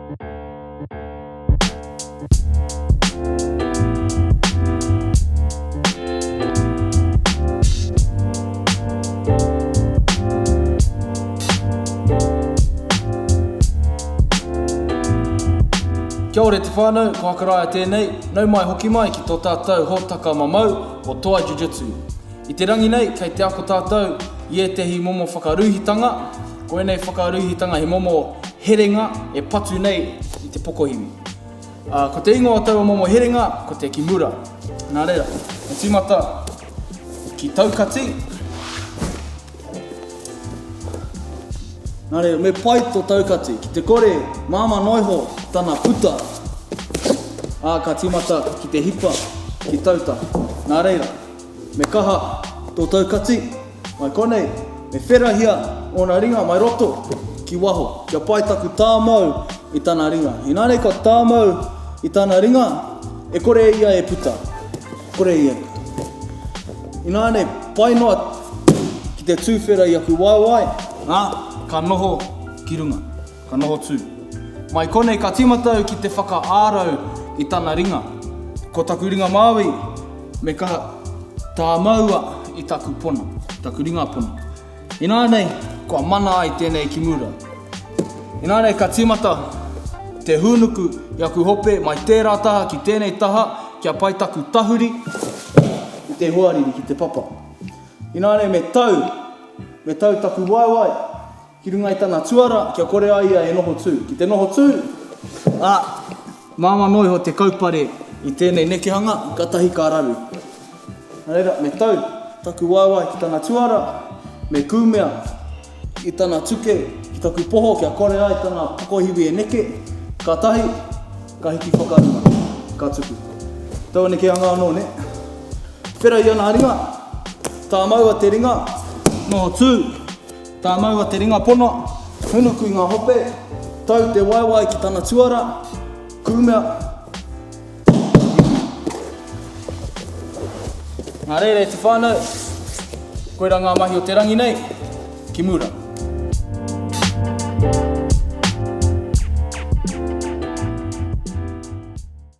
Kia ore te whānau, ko Hakaraia tēnei, nau mai hoki mai ki tō tātou hōtaka mamau o Toa Jiu-Jitsu. I te rangi nei, kei te ako tātou, i e te hi momo whakaruhitanga, ko enei whakaruhitanga he momo herenga e patu nei i te pokohiwi. Ko te ingoa tau o momo herenga, ko te kimura. Nā reira, e tīmata ki taukati. Nā reira, me pai tō taukati, ki te kore māma noiho tana puta. Ka tīmata ki te hipa, ki tauta. Nā reira, me kaha tō taukati, mai konei, me wherahia o nā ringa mai roto ki waho. Kia pai taku tāmau i tana ringa. I nāre ka tāmau i tana ringa, e kore ia e puta. Kore ia e puta. I nāre pai noa ki te tūwhera i aku waiwai, ka noho ki runga, ka noho tū. Mai konei ka tīmatau ki te whakaārau i tana ringa. Ko taku ringa Māui, me kaha tā maua i taku pona, taku ringa pona. I nānei, kua mana ai tēnei kimura. I nānei ka tīmata te hūnuku i aku hope mai tērā taha ki tēnei taha, kia pai taku tahuri i te huariri ki te papa. I nānei me tau taku waiwai, ki runga i tana tuara, kia kore ai e noho tū. Ki te noho tū, māma noiho te kaupare i tēnei nekehanga, katahi ka raru. Reira, me tau taku waiwai ki tana tuara, me kūmea i tana tuke, ki taku poho, kia kore ai tana pokohiwi e neke, katahi, ka hiki whakarunga, ka tuku. Tau nekehanga anō, ne? Whera i ana ringa, tā maua te ringa, noho tū, tā maua te ringa pona, hunuku i ngā hope, tau te waiwai ki tana tuara, kūmea. Nā reire te whānau, koe rā ngā mahi o te rangi nei, ki mura.